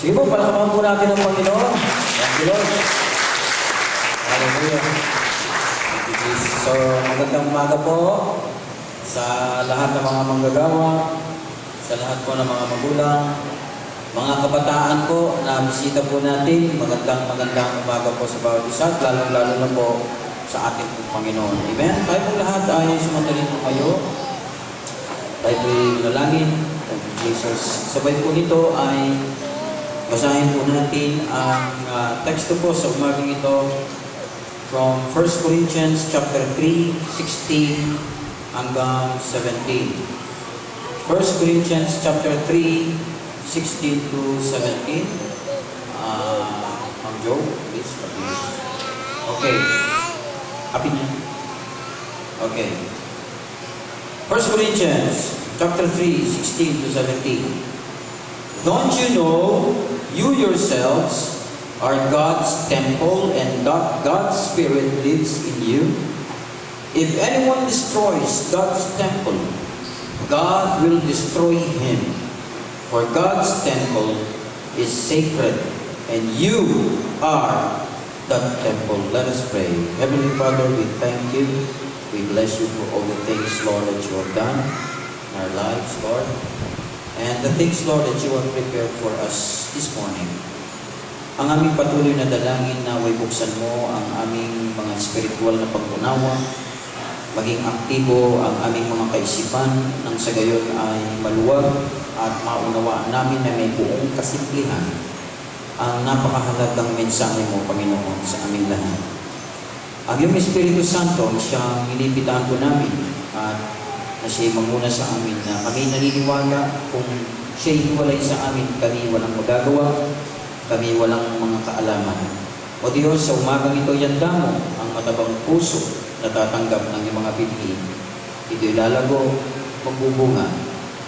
Sige po, palakpakan po natin ang Panginoon. Thank you, Lord. Hallelujah. Thank you, Jesus. So, magandang umaga po sa lahat ng mga manggagawa, sa lahat po ng mga magulang, mga kabataan po na bisita po natin. Magandang umaga po sa bawat isa, lalo na po sa ating Panginoon. Amen? Tayo po lahat ay sumandaling po kayo. Tayo po nalangin. Thank you, Jesus. Sabay po nito ay basahin po natin ang teksto po sa umagang ito from 1 Corinthians chapter 3, 16 hanggang 17. 1 Corinthians chapter 3, 16 to 17. Ang Joe, please. Okay. Happy niya? Okay. 1 Corinthians chapter 3, 16 to 17. Don't you know you yourselves are God's temple and God's Spirit lives in you? If anyone destroys God's temple, God will destroy him. For God's temple is sacred and you are that temple. Let us pray. Heavenly Father, we thank you. We bless you for all the things, Lord, that you have done in our lives, Lord. And the things, Lord, that you have prepared for us this morning. Ang aming patuloy na dalangin na way buksan mo ang aming mga spiritual na pag-unawa, maging aktibo ang aming mga kaisipan, nang sa gayon ay maluwag at maunawaan namin na may buong kasimplihan ang napakahalagang mensahe mo, Panginoon, sa aming lahat. Ang iyong Espiritu Santo, siyang inibitahan po namin at na siya'y manguna sa amin na kami naniniwala kung siya'y hiwalay sa amin, kami walang magagawa, kami walang mga kaalaman. O Diyos, sa umagang ito, yanda mo ang matabang puso na tatanggap ng iyong mga binhi. Ito'y lalago, magbubunga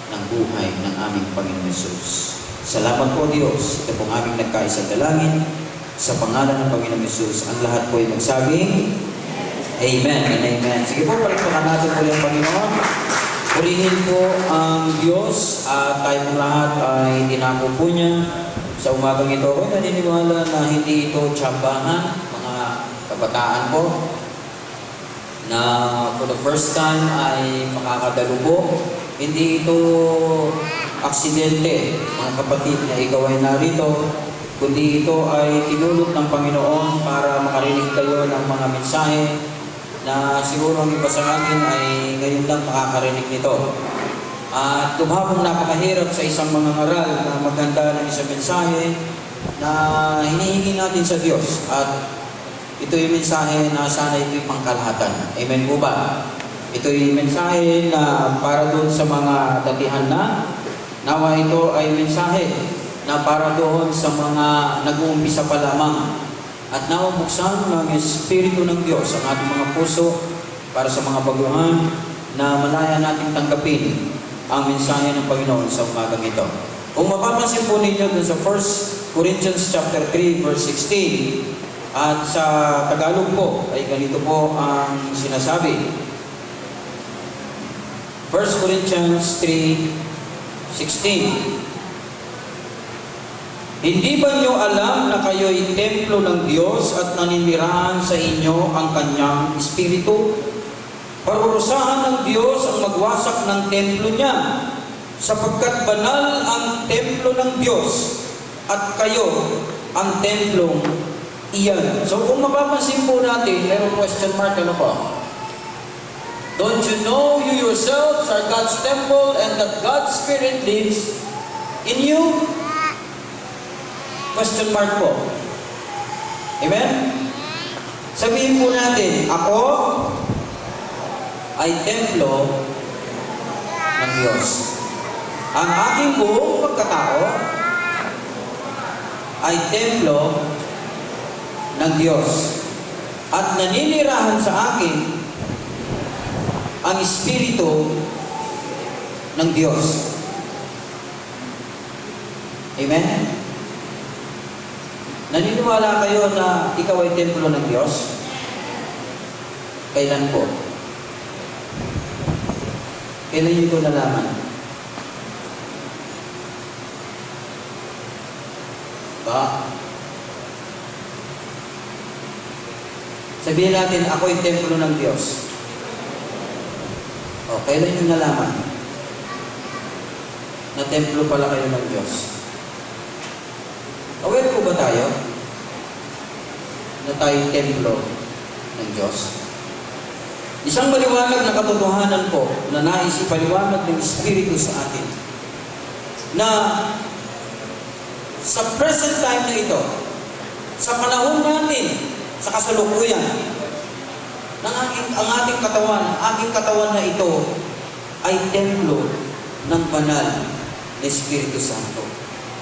ng buhay ng aming Panginoon Yesus. Salamat po, Diyos. Ito pong aming nagkaisang dalangin. Sa pangalan ng Panginoon Yesus, ang lahat po ay magsabing, Amen and Amen. Sige po, palakpakan natin po yung Panginoon. Purihin po ang Diyos at tayo po lahat ay dinako po niya. Sa umagang ito, ako naniniwala na hindi ito tsambahan, mga kabataan po, na for the first time ay makakadalubo. Hindi ito aksidente, mga kapatid, na ikaw ay narito, kundi ito ay tinulot ng Panginoon para makarinig kayo ng mga mensahe na siguro ang iba sa akin ay ngayon lang makakarinig nito. At kumhabang napakahirap sa isang mga ngaral na maghanda ng isang mensahe na hinihingi natin sa Diyos. At ito yung mensahe na sana ito'y pangkalahatan. Amen po ba? Ito yung mensahe na para doon sa mga datihan na. Nawa ito ay mensahe na para doon sa mga nag-uumpisa pa lamang. At nawa buksan ng Espiritu ng Diyos ang ating mga puso para sa mga baguhan na malaya nating tanggapin ang mensahe ng Panginoon sa umagang ito. Kung mapapansin po ninyo dun sa 1 Corinthians chapter 3 verse 16 at sa Tagalog po ay ganito po ang sinasabi. 1 Corinthians 3:16. Hindi ba niyo alam na kayo'y templo ng Diyos at naninirahan sa inyo ang Kanyang Espiritu? Parurusahan ng Diyos ang magwasak ng templo niya, sapagkat banal ang templo ng Diyos at kayo ang templong iyan. So kung mapapansin po natin, mayroong question mark, ano po? Don't you know you yourselves are God's temple and that God's Spirit lives in you? Question mark po. Amen? Sabihin po natin, ako ay templo ng Diyos. Ang aking buong pagkatao ay templo ng Diyos. At naninirahan sa akin ang Espiritu ng Diyos. Amen? Naniniwala kayo na ikaw ay templo ng Diyos? Kailan po? Kailan nyo ito nalaman? Diba? Sabihin natin, ako'y templo ng Diyos. O, kailan nyo nalaman na templo pala kayo ng Diyos? Aware po ba tayo na tayo templo ng Diyos? Isang maliwanag na katotohanan po na nais ipaliwanag ng Espiritu sa atin na sa present time na ito, sa panahon natin, sa kasalukuyan, ang ating katawan, ang aking katawan na ito ay templo ng banal na Espiritu Santo.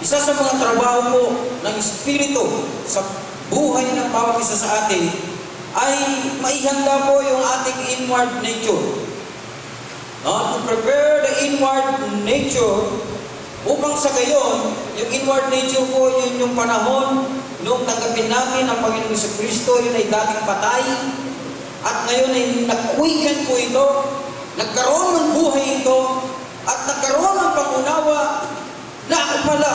Isa sa mga trabaho po ng Espiritu sa buhay ng bawat isa sa atin ay maihanda po yung ating inward nature. To prepare the inward nature upang sa gayon, yung inward nature po, yun yung panahon nung tanggapin natin ang Panginoong Jesucristo, yun ay dating patay, at ngayon ay nag-quicken po ito, nagkaroon ng buhay ito, at nagkaroon ng pangunawa na ako pala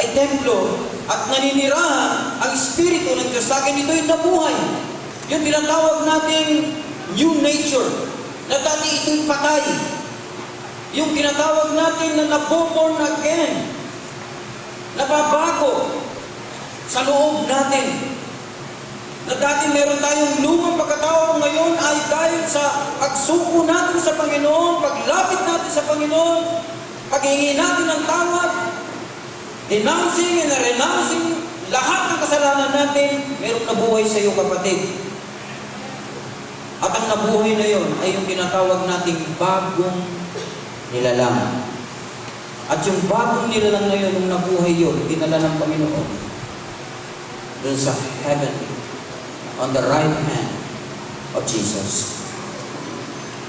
ay templo at naninirahan ang Espiritu ng Diyos sa akin. Ito'y nabuhay. Yung tinatawag nating new nature, na dati ito'y patay. Yung tinatawag natin na naboborn again, nababago sa loob natin. Na dati meron tayong lumang pagkatao, ngayon ay dahil sa pagsuko natin sa Panginoon, paglapit natin sa Panginoon, paghingi natin ng tawad, denouncing and renouncing lahat ng kasalanan natin, merong nabuhay sa iyo, kapatid. At ang nabuhay na yon ay yung tinatawag nating bagong nilalang. At yung bagong nilalang na yun, nung nabuhay yun, dinala ng Panginoon doon sa heaven, on the right hand of Jesus.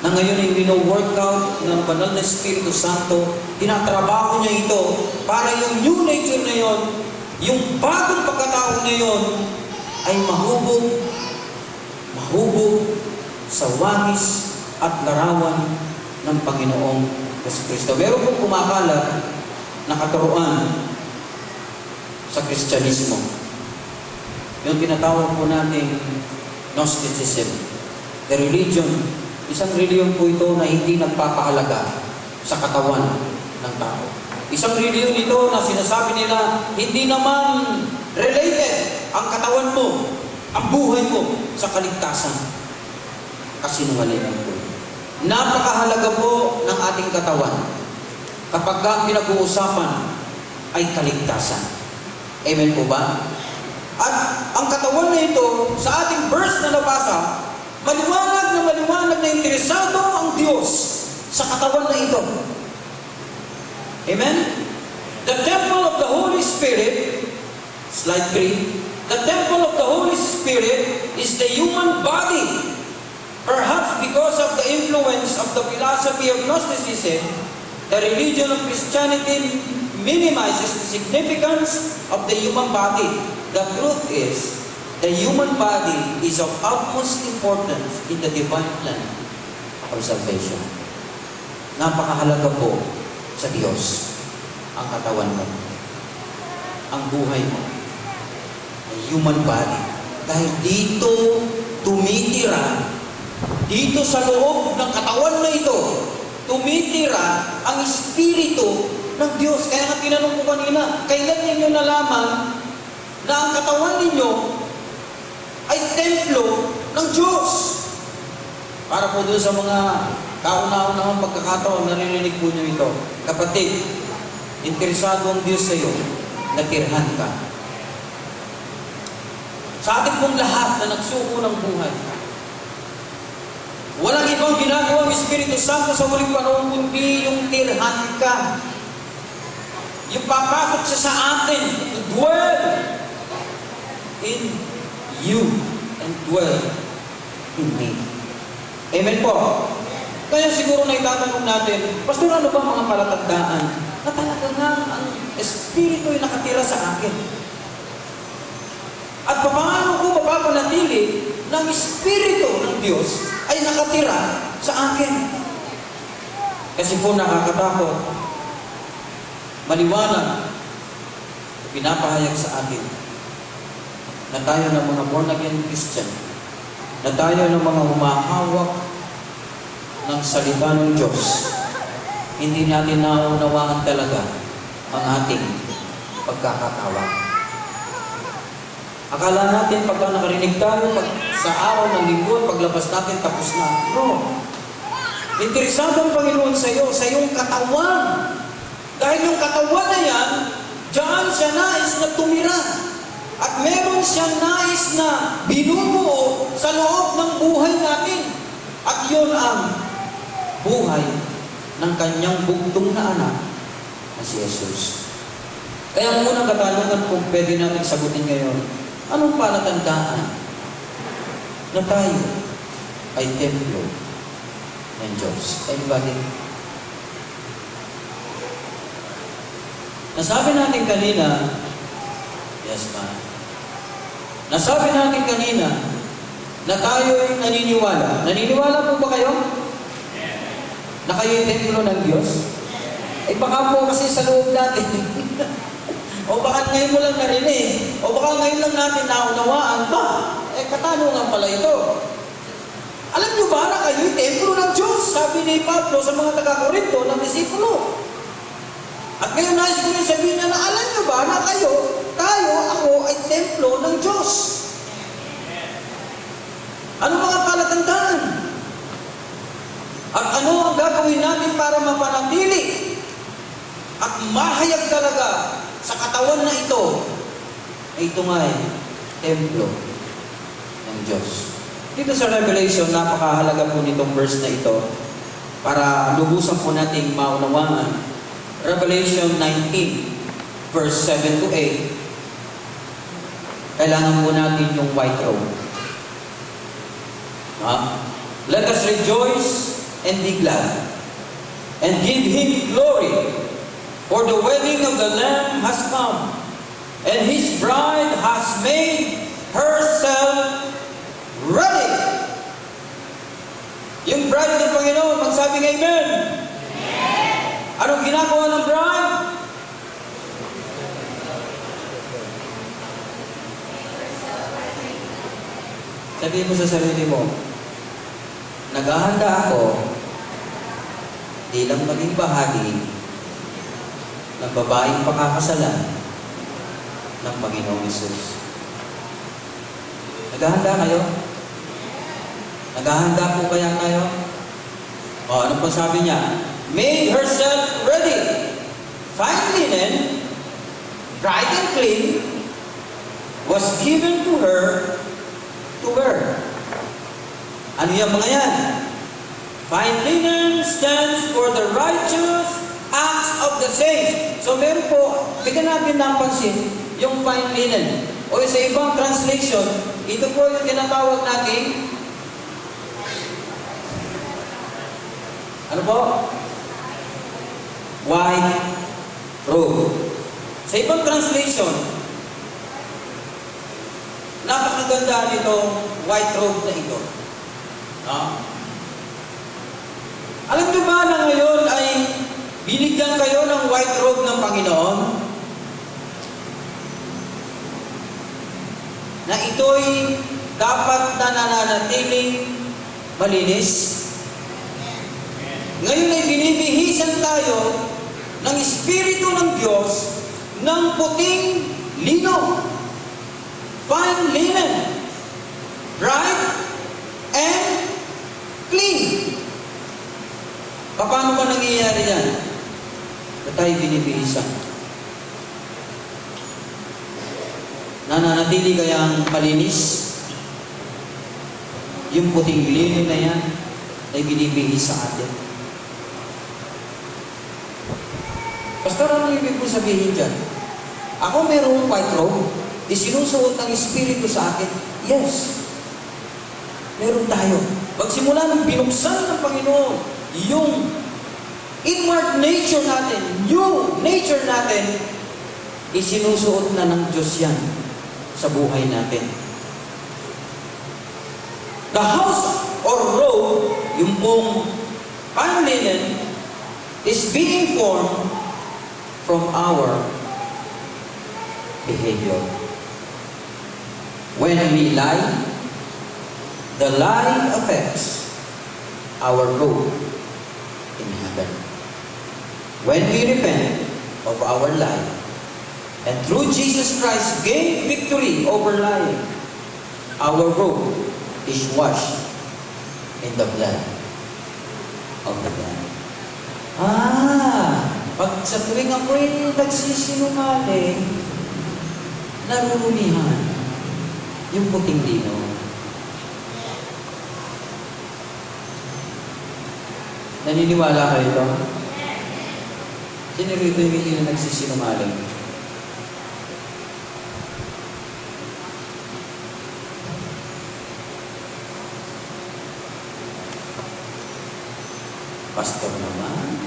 Na ngayon ay wino-work out ng banal na Espiritu Santo, tinatrabaho niya ito para yung new nature na yun, yung bagong pagkatao na yun, ay mahubog sa wangis at larawan ng Panginoong Jesucristo. Meron pong kumakalat na katuruan sa Kristyanismo. Yung tinatawag po natin Gnosticism. The religion, isang religion po ito na hindi nagpapahalaga sa katawan ng tao. Isang religion ito na sinasabi nila, hindi naman related ang katawan mo, ang buhay mo sa kaligtasan. Kasinungalingan po. Napakahalaga po ng ating katawan kapag ang pinag-uusapan ay kaligtasan. Amen po ba? At ang katawan na ito, sa ating verse na nabasa, maliwanag na interesado ang Diyos sa katawan na ito. Amen? The temple of the Holy Spirit, slide 3, the temple of the Holy Spirit is the human body. Perhaps because of the influence of the philosophy of Gnosticism, the religion of Christianity minimizes the significance of the human body. The truth is, the human body is of utmost importance in the divine plan of salvation. Napakahalaga po sa Diyos ang katawan mo, ang buhay mo, ang human body. Dahil dito tumitira, dito sa loob ng katawan na ito, tumitira ang Espiritu ng Diyos. Kaya nga tinanong ko kanina, kailan ninyo nalaman na ang katawan ninyo ay templo ng Diyos? Para po doon sa mga kauna-unahang pagkakataon, naririnig po nyo ito. Kapatid, interesado ang Diyos sa iyo na tirhan ka. Sa ating pong lahat na nagsuko ng buhay, walang ibang ginagawa ng Espiritu Santo sa huling panahon kundi yung tirhan ka. Yung papasok siya sa atin to dwell in you and dwell in me. Amen po. Kaya siguro na itatanong natin, Pastor, ano ba mga palatandaan na talaga nga ang Espiritu ay nakatira sa akin? At paano ko mapapanatili ng Espiritu ng Diyos ay nakatira sa akin? Kasi po nakakatakot, maliwanag, pinapahayag sa atin na tayo ng mga born-again Christian, na tayo ng mga humahawak ng salita ng Diyos, hindi natin naunawaan talaga ang ating pagkakatawa. Akala natin pagka nakarinig tayo, sa araw ng linggo, paglabas natin, tapos na. No. Interesado ang Panginoon sa iyo, sa iyong katawan. Dahil yung katawan na yan, diyan siya nais na tumira. At meron siyang nais na binubuo sa loob ng buhay natin. At yun ang buhay ng kanyang bugtong na anak na si Jesus. Kaya ang unang katanungan kung pwede natin sagutin ngayon, anong palatandaan na tayo ay templo ng Diyos? Anybody? Nasabi natin kanina, yes ma'am. Nasabi natin kanina na tayo ay naniniwala. Naniniwala po ba kayo? Na kayo ay templo ng Diyos? Eh baka po kasi sa loob natin. O baka ngayon mo lang narinig. O baka ngayon lang natin naunawaan. Eh katanungan pala ito. Alam nyo ba na kayo ay templo ng Diyos? Sabi ni Pablo sa mga taga-Korinto ng disipulo. At ngayon nais ko rin sabihin na alam nyo ba na ako ay templo ng Diyos. Ano mga palatandaan? At ano ang gagawin natin para mapanatili at mahayag talaga sa katawan na ito, ay ito nga ay templo ng Diyos. Dito sa Revelation, napakahalaga po nitong verse na ito para lubusan po nating maunawaan. Revelation 19, verse 7 to 8. Kailangan po natin yung white robe. Let us rejoice and be glad and give Him glory, for the wedding of the Lamb has come, and His bride has made herself ready. Yung bride ng Panginoon, magsabing Amen. Anong ginagawa ng bride? Sabihin mo sa sarili mo, naghahanda ako di lang maging bahagi ng babaeng pakakasalan ng Panginoong Hesus. Naghahanda kayo? Naghahanda po kaya kayo? O, ano po sabi niya? Made herself ready. Fine linen, bright and clean, was given to her to wear. Ano yung mga yan? Fine linen stands for the righteous acts of the saints. So meron po, bigyan natin ng pansin, yung fine linen. O sa ibang translation, ito po yung tinatawag natin, ano po? White robe. Sa ibang translation, napakaganda nitong white robe na ito. Alam niyo ba na ngayon ay binigyan kayo ng white robe ng Panginoon? Na ito'y dapat na nananatiling malinis? Ngayon ay binibihisan tayo ng Espiritu ng Diyos ng puting lino, fine linen, bright and clean. Paano ba nangyayari yan? Na tayo binibihisan? Nananatili kayang malinis? Yung puting lino na yan ay binibihis sa atin. Pastor, ano ibig po sabihin dyan? Ako mayroong white robe, isinusuot ng Espiritu sa akin. Yes. Meron tayo. Pagsimula ng binuksan ng Panginoon, yung inward nature natin, new nature natin, isinusuot na ng Diyos yan sa buhay natin. The house or robe, yung pong fine linen, is being formed from our behavior. When we lie, the lie affects our road in heaven. When we repent of our lie, and through Jesus Christ gain victory over lying, our road is washed in the blood of the Lamb. Pag sa tuwing ako'y nagsisinungaling, narurumihan yung puting lino. Naniniwala kayo ito? Sino rito yung nagsisinungaling? Pastor naman,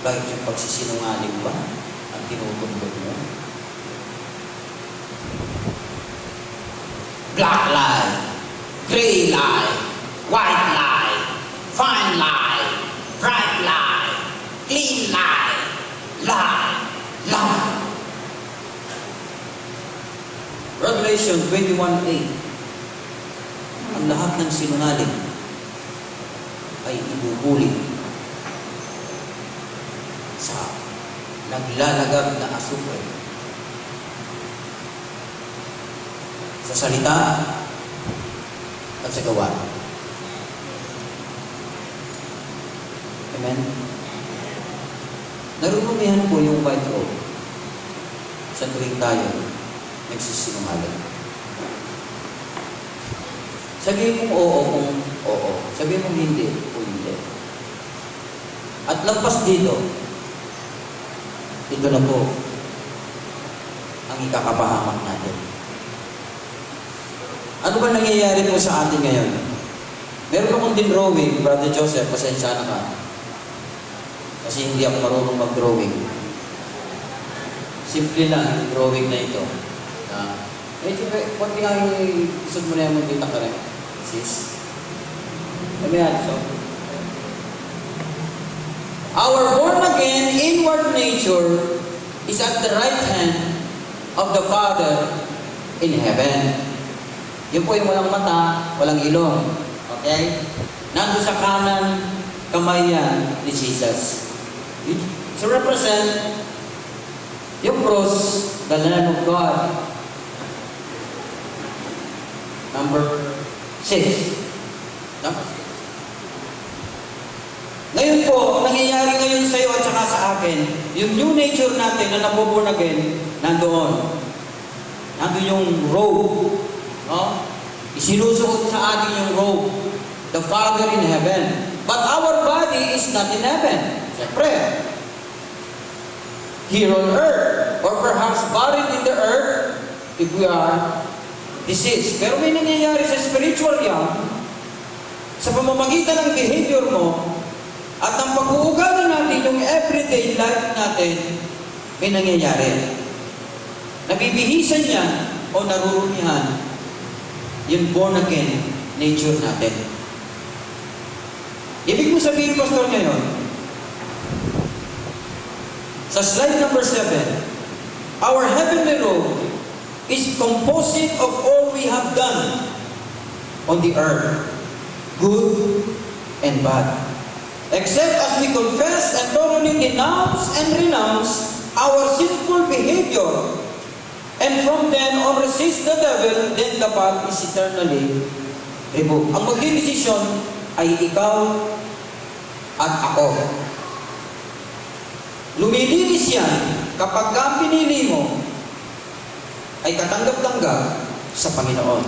bakit yung pagsisinungaling ba ang tinutumbok mo? Black lie, gray lie, white lie, fine lie, bright lie, clean lie, lie, lie. Revelation 21:8. Ang lahat ng sinungaling ay ibubulig sa naglalagab na asupre. Sa salita at sa gawa. Amen? Narurumihan po yung white robe sa tuwing tayo nagsisinungaling. Sabihin mong oo kung oo. Sabihin mong hindi kung hindi. At lampas dito, ito na po ang ikakapahamak natin. Ano ba nangyayari po sa atin ngayon? Meron akong din drawing, Brother Joseph, pasensya na ka. Kasi hindi ako marunong mag-drawing. Simple lang yung drawing na ito. Medyo, konti nga yung isod mo na yung magkita ka rin. Sis? Ano yan? So, our born-again inward nature is at the right hand of the Father in heaven. Yun po yung walang mata, walang ilong. Okay? Nandun sa kanan, kamay yan ni Jesus. So represent yung cross, the Lamb of God. Number 6. Ngayon po, nangyayari ngayon sa iyo at saka sa akin, yung new nature natin na nabuborn again, nandoon. Nandun yung robe. No? Isinusuot sa atin yung robe. The Father in heaven. But our body is not in heaven. Siyempre. Here on earth. Or perhaps buried in the earth if we are deceased. Pero may nangyayari sa spiritual realm, sa pamamagitan ng behavior mo, at ang pag-uugali natin, yung everyday life natin, may nangyayari. Nabibihisan yan o narurumihan yung born again nature natin. Ibig mo sabihin, Pastor, ngayon, sa slide number 7, our heavenly robe is composite of all we have done on the earth, good and bad. Except as we confess and thoroughly denounce and renounce our sinful behavior, and from then on resist the devil, then the path is eternally removed. Ang magdidesisyon ay ikaw at ako. Lumilinis yan kapag ang pinili mo ay katanggap-tanggap sa Panginoon.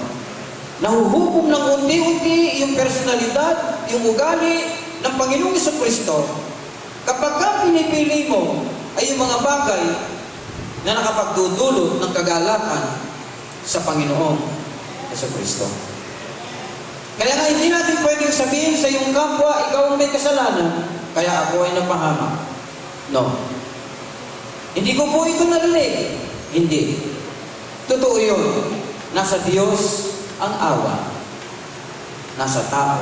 Nahuhukom ng unti-unti yung personalidad, yung ugali ng Panginoong Jesucristo kapag ang pinipili mo ay yung mga bagay na nakapagdudulot ng kagalakan sa Panginoong Jesucristo. Kaya nga hindi natin pwedeng sabihin sa iyong kapwa, ikaw ang may kasalanan, kaya ako ay napahamak. No. Hindi ko po ito narinig. Hindi. Totoo yun. Nasa Diyos ang awa. Nasa tao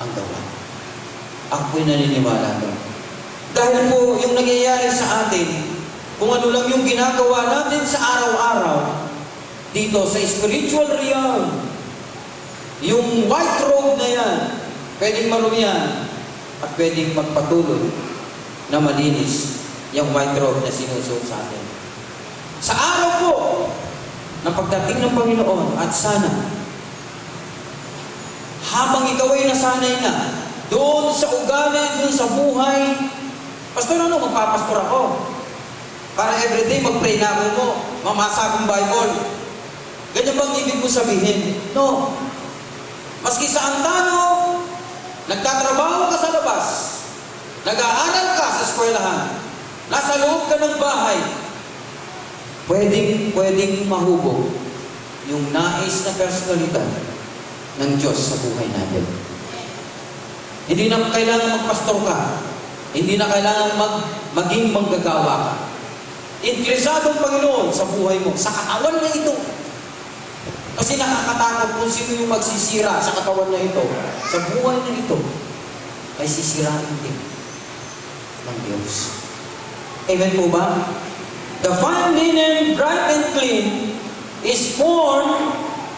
ang gawa. Ako po'y naniniwala doon. Dahil po yung nangyayari sa atin, kung ano lang yung ginagawa natin sa araw-araw, dito sa spiritual realm, yung white robe na yan, pwedeng marumihan at pwedeng magpatuloy na malinis yung white robe na sinusuot sa atin. Sa araw po ng pagdating ng Panginoon at sana, habang ikaw ay nasanay na doon sa ugali, doon sa buhay, pastor, ano, magpapastor ako. Para everyday mag-pray na ako mo, mamasa akong Bible. Ganyan bang ibig mo sabihin? No. Maski sa antano, nagtatrabaho ka sa labas, nag-aaral ka sa eskwelahan, nasa loob ka ng bahay, pwedeng mahubog yung nais na personalidad ng Diyos sa buhay natin. Hindi na kailangan magpastor ka. Hindi na kailangan maging manggagawa ka. Interesadong Panginoon sa buhay mo, sa katawan na ito. Kasi nakakatakot kung sino yung magsisira sa katawan na ito, sa buhay na ito, ay sisirain din ng Diyos. Amen po ba? The fine linen, bright and clean, is formed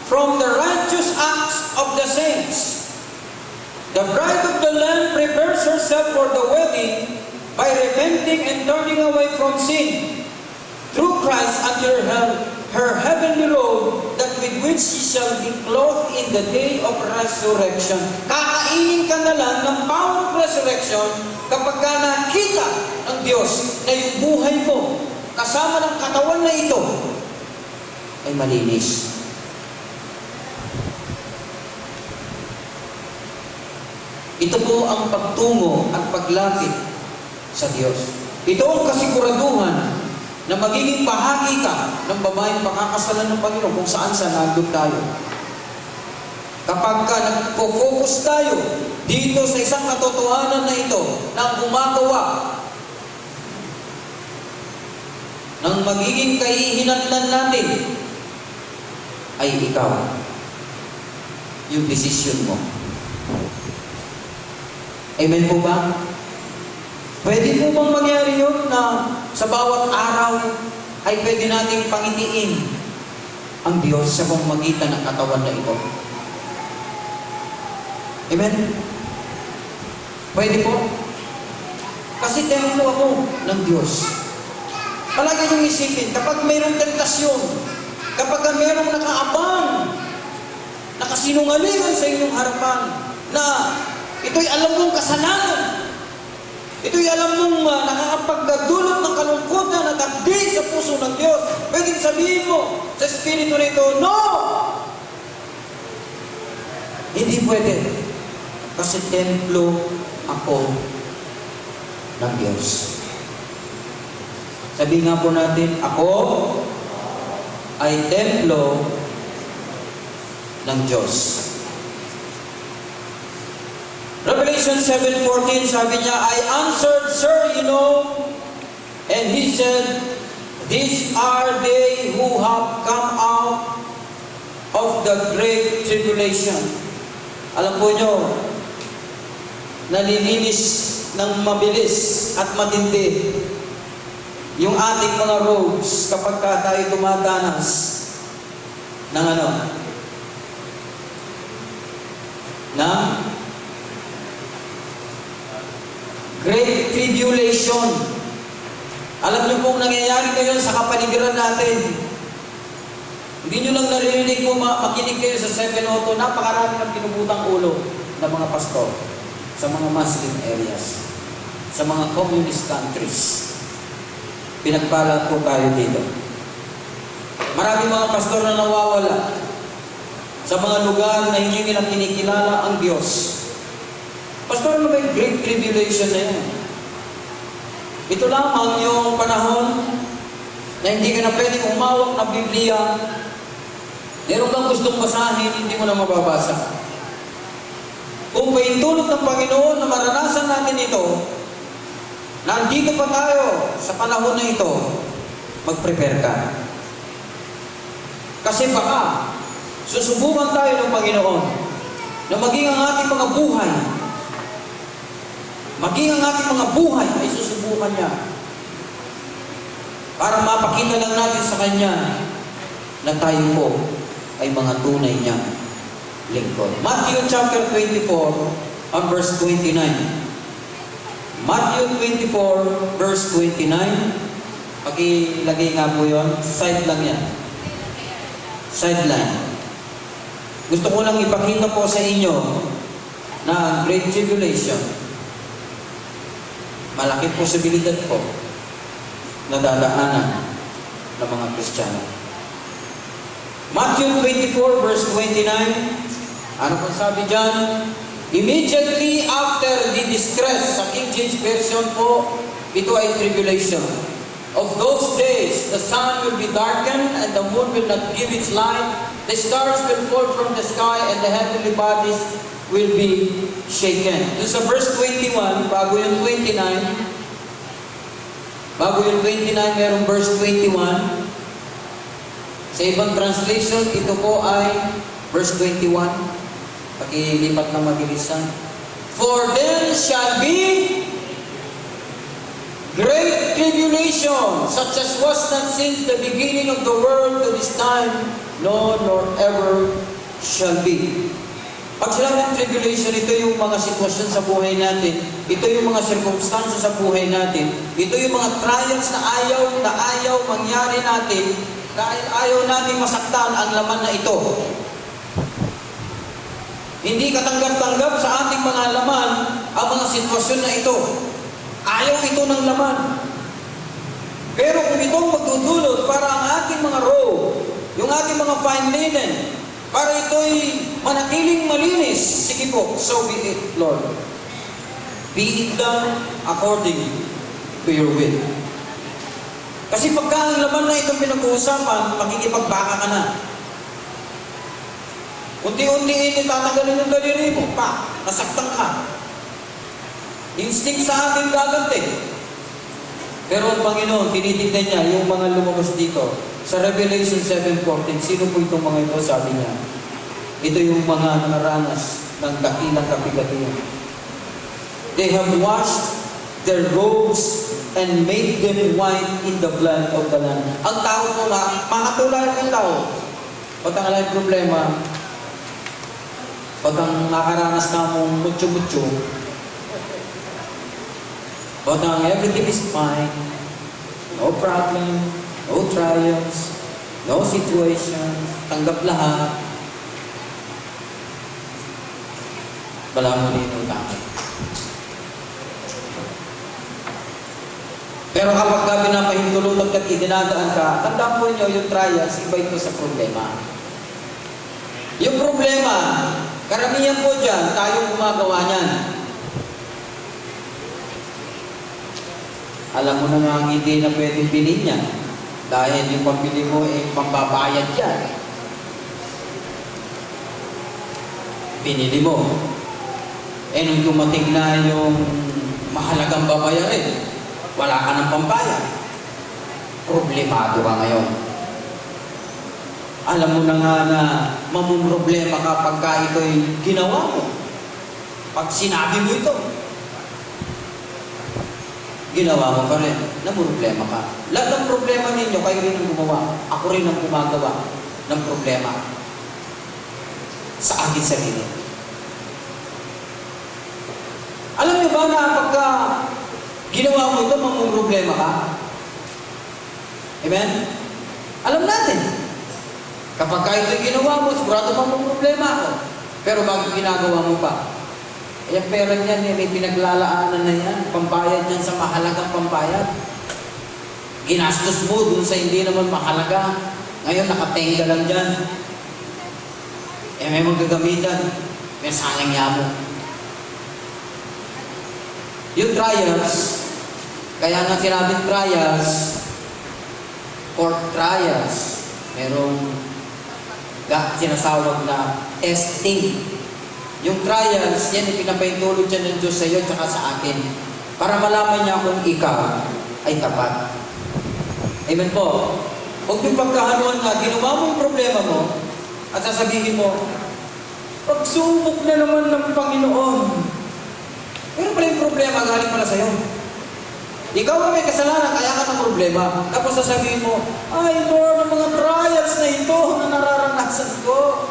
from the righteous acts of the saints. The bride of the Lamb prepares herself for the wedding by repenting and turning away from sin through Christ under her heavenly robe, that with which she shall be clothed in the day of resurrection. Kakainin ka na lang ng power of resurrection kapag ka nakita ng Diyos na yung buhay mo kasama ng katawan na ito ay malinis. Ito po ang pagtungo at paglapit sa Diyos. Ito ang kasiguraduhan na magiging bahagi ka ng babaeng pakakasalan ng Panginoon kung saan nandun tayo. Kapag ka nagpo-focus tayo dito sa isang katotohanan na ito, na ang gumagawa ng magiging kahihinatnan natin ay ikaw. Yung decision mo. Amen po ba? Pwede po bang mangyari yun na sa bawat araw ay pwede nating pangitiin ang Diyos sa pamamagitan ng katawan na ito? Amen? Pwede po? Kasi templo ako ng Diyos. Palagi niyong isipin, kapag mayroong tentasyon, kapag mayroong nakaabang, nakasinungalingan sa inyong harapan, na ito'y alam mong kasalanan, ito'y alam mong nakakapagdulot ng kalungkutan at agdi sa puso ng Diyos, pwedeng sabihin mo sa Espiritu nito, no! Hindi pwede. Kasi templo ako ng Diyos. Sabi nga po natin, ako ay templo ng Diyos. Revelation 7:14, sabi niya, I answered, Sir, you know. And he said, these are they who have come out of the great tribulation. Alam po nyo, nalilinis ng mabilis at matindi yung ating mga robes kapag tayo tumadanas ng ano? Ng Great Tribulation. Alam niyo kung nangyayari ngayon sa kapaligiran natin. Hindi niyo lang naririnig mo, makinig kayo sa 702, napakarami ng pinubutang ulo ng mga pastor sa mga Muslim areas, sa mga communist countries. Pinagpala po tayo dito. Maraming mga pastor na nawawala sa mga lugar na hindi nila kinikilala ang Diyos. Pastor, ano ba yung Great Tribulation na yan? Ito lamang yung panahon na hindi ka na pwedeng umawak ng Biblia. Meron kang gustong basahin, hindi mo na mababasa. Kung paintulot ng Panginoon na maranasan natin ito, nandito pa tayo sa panahon na ito, mag-prepare ka. Kasi baka susubukan tayo ng Panginoon na maging ang ating mga buhay, ay susubukan niya. para mapakita lang natin sa Kanya na tayo po ay mga tunay niyang lingkod. Matthew chapter 24 and verse 29. Matthew 24 verse 29. Pakilagay nga po yun. Side lang yan. Sideline. Gusto ko lang ipakita po sa inyo na ang Great Tribulation, malaki posibilidad po na dadaanan ng mga Kristiyano. Matthew 24 verse 29, ano po sabi dyan? Immediately after the distress, sa King James Version po, ito ay tribulation. Of those days, the sun will be darkened and the moon will not give its light. The stars will fall from the sky and the heavenly bodies will be shaken. Doon sa verse 21, bago yung 29, merong verse 21. Sa ibang translation, ito po ay verse 21. Pakilipat na mabilisan. For then shall be great tribulation, such as was not since the beginning of the world to this time, no, nor ever shall be. Pag sinabing tribulation, ito yung mga sitwasyon sa buhay natin, ito yung mga circumstances sa buhay natin, ito yung mga trials na ayaw mangyari natin, dahil ayaw natin masaktan ang laman na ito. Hindi katanggap-tanggap sa ating mga laman ang mga sitwasyon na ito. Ayaw ito ng laman. Pero kung itong magdudulot para ang ating mga robe, yung ating mga fine linen, para ito'y manatiling malinis, sige po, so be it, Lord. Be it done according to your will. Kasi pagka ang laman na itong pinag-uusapan, makikipagbaka ka na. Unti-untiin itatanggalin yung daliri mo, nasaktan ka. Instinct sa ating gaganti. Pero ang Panginoon, tinitignan niya yung mga lumabas dito. Sa Revelation 7:14, sino po itong mga ito? Sabi niya, ito yung mga nakaranas ng dakilang kapigatian. They have washed their robes and made them white in the blood of the Lamb. Ang tao po na, makatulad ng tao. Pag ang alam problema, pag ang nakaranas na mong mutyo-mutyo, but everything is fine, no problem, no trials, no situation, tanggap lahat, wala mo ninutangin. Pero kapag ka pinapahintulutan ka at idinadaan ka, tandaan po nyo yung trials, iba ito sa problema. Yung problema, karamihan po dyan, tayong gumagawa niyan. Alam mo na nga hindi na pwedeng bilhin niya. Dahil yung pambili mo ay pambabayad yan. Pinili mo. Nung dumating na yung mahalagang babayarin, wala ka ng pambayad. Problemado ka ngayon. Alam mo na nga na mamumroblema ka pagka ito'y ginawa mo. Pag sinabi mo ito, ginawa mo pa rin, namumroblema ka. Lahat ng problema ninyo, kayo rin ang gumawa. Ako rin ang gumagawa ng problema sa akin sarili. Alam niyo ba na pagka ginawa mo ito, mamumroblema ka? Amen? Alam natin. Kapag ito'y ginawa mo, sigurado mamumroblema ako. Pero bakit ginagawa mo pa? Eh, pera niyan, may pinaglalaanan na yan. Pambayad niyan sa mahalagang pambayad. Ginastos mo dun sa hindi naman mahalaga. Ngayon, nakatenga lang dyan. Eh, may magagamitan. May sayang niya mo. Yung trials, kaya nga sinabing trials, court trials, merong sinasawag na testing. Yung trials, yan ipinapaintulog dyan ng Diyos sa iyo at sa akin. Para malaman niya kung ikaw ay tapat. Amen po. Huwag yung pagkahanuan na ginawa mo yung problema mo at sasabihin mo, pagsubok na naman ng Panginoon. Pero pala yung problema, galing pala sa iyo. Ikaw ang may kasalanan, kaya ka ng problema. Tapos sasabihin mo, ay Lord, ang mga trials na ito na nararanasan ko.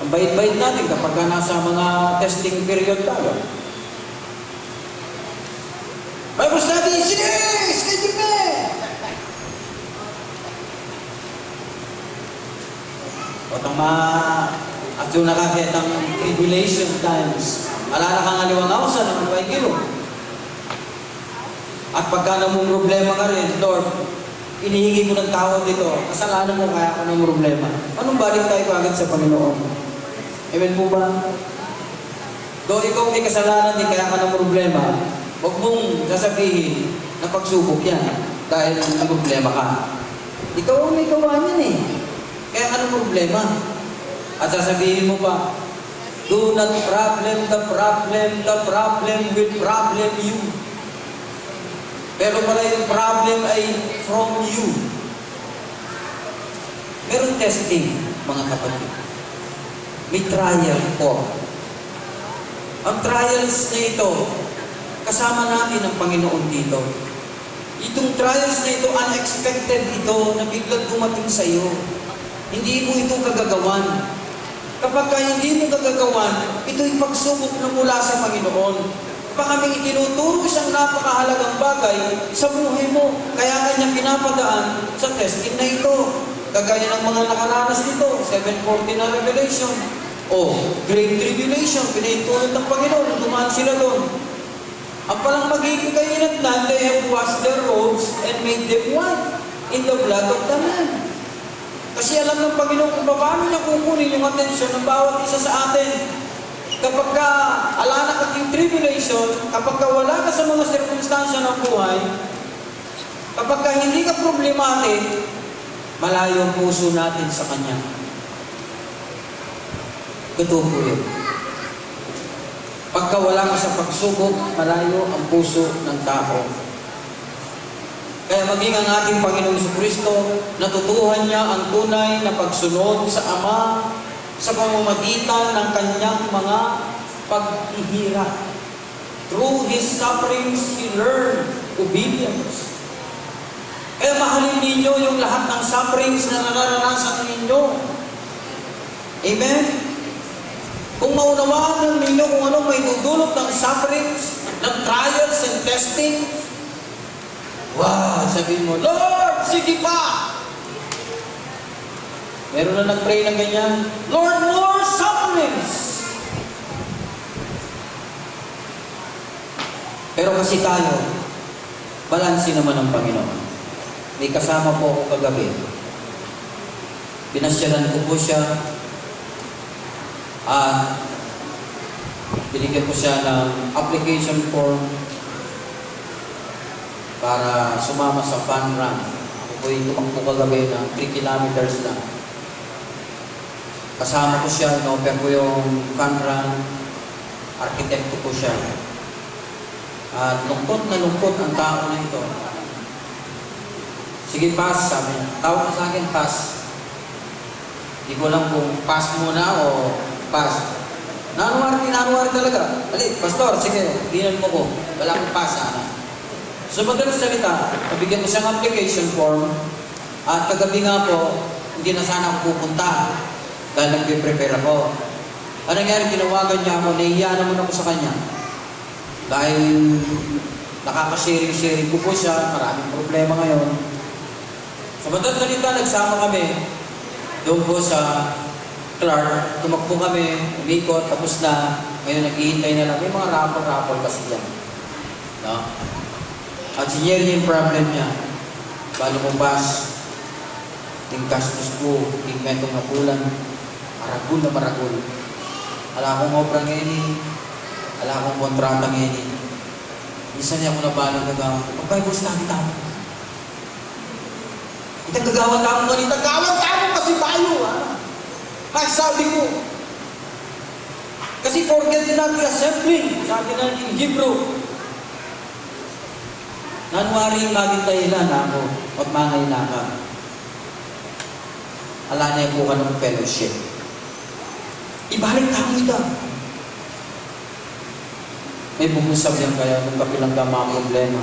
Ang bait-bait natin kapag nasa mga testing period tayo. Bible study, sige! Schedule na! At yung nakakita ng tribulation times, alala kang aliwangawsan ng mga kilo. At pagka namong problema ka rin, Lord, inihingi ko ng tawad dito, kasalanan mo kaya ako ng problema. Anong balik tayo agad sa Panginoon? Amen po ba? Though ikaw may kasalanan, di kaya ka ng problema, huwag mong sasabihin na pagsubok yan dahil may problema ka. Ikaw ang may gawa niyan eh. Kaya ka ng problema. At sasabihin mo pa, do not problem the problem will problem you. Pero pala yung problem ay from you. Meron testing, mga kapatid. May trial po. Ang trials na ito, kasama natin ang Panginoon dito. Itong trials na ito, unexpected ito, na biglang dumating sa iyo. Hindi mo ito kagagawan. Kapag hindi mo kagagawan, ito'y pagsubok na mula sa Panginoon. Baka may itinuturo siyang napakahalagang bagay sa buhay mo. Kaya kanya pinapadaan sa testing na ito. Kagaya ng mga nakaranas nito, 740 na revelation. O, Great Tribulation, pinaitulot ng Panginoon, dumaan sila doon. Ang palang magiging kainatnan, they have washed their robes and made them white in the blood of the Lamb. Kasi alam ng Panginoon kung paano niya kukunin yung atensyon ng bawat isa sa atin. Kapag ka alana ka yung tribulation, kapag ka wala ka sa mga sirkunstansya ng buhay, kapag ka hindi ka problematic, malayo ang puso natin sa Kanya. Totoo po yun. Pagka wala ka sa pagsubok, malayo ang puso ng tao. Kaya maging ang ating Panginoong Jesucristo, natutuhan niya ang tunay na pagsunod sa Ama sa pamamagitan ng kanyang mga paghihirap. Through His sufferings, He learned obedience. Kaya mahalin ninyo yung lahat ng sufferings na nararanasan ninyo. Amen? Kung maunawaan ng ninyo kung ano may dudulot ng sufferings, ng trials and testing, wow, sabihin mo, Lord, sige pa! Meron na nag-pray ng ganyan, Lord, more sufferings! Pero kasi tayo, balansin naman ng Panginoon. May kasama po ako kagabi. Binasyalan ko po siya at binigyan ko siya ng application form para sumama sa fun run. Ako po'y tumakbo kagabi ng 3 kilometers lang. Kasama ko siya, in-offer ko yung fun run, arkitekto ko siya. At lungkot na lungkot ang tao na ito. Sige, pass, sabi niya. Tawag ka sa akin, pass. Hindi ko lang kung pass muna o pass. Nanuwari talaga. Balik, pastor, sige, dinan mo ko. Wala akong pass, sana. So, madalas salita, nabigyan ko siyang application form at kagabi nga po, hindi na sana ako pupunta dahil nag-prepare ako. Ano nangyari, tinawagan niya ako, nahihiya naman ako sa kanya. Dahil nakakasharing-sharing ko po siya, maraming problema ngayon. Sa madalas salita, nagsama kami doon po sa Clark, tumakbo kami, umikot, tapos na, ngayon naghihintay na lang. May mga rapol-rapol kasi dyan. No? At sinyer niya yung problem niya. Balo kong bus, ting gastos ko, ting metong napulan, maragul na maragul. Ala akong obra ngayon, ala akong kontrata ngayon. Isa niya ako nabalang gagawa. Pag-Bible study tamo. Itang gagawa tamo ganito. Gawang tamo kasi bayo. Ay, sabi ko. Kasi forget not the assembly. Sabi na in Hebrew. Nanwari maging dahilan na ako at mangay na ka. Ala na po ka ng fellowship. Ibalik tamo ito. May bubusabyan kaya kung kapilang ka mga problema.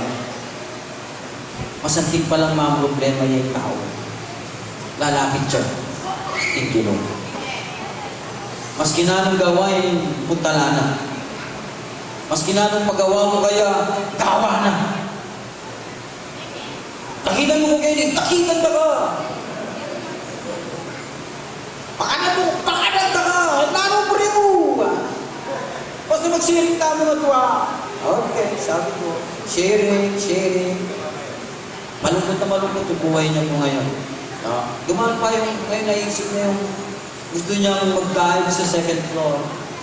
Masantig pa lang mga problema yung tao. Lalapit siya. Tingkilo. Mas kinanong gawain, puntala na. Mas kinanong pagawa mo kaya, gawa na. Takinan mo kayo, takinan ka. Pakanan ka. Nanong pre mo. Basta mag-sharing tayo mga tuwa. Okay, sabi ko, sharing. Malungkot na malungkot yung buhay niya po ngayon. Gumaan pa yung, ngayon naisip niya yung gusto niyang mag-dive sa second floor.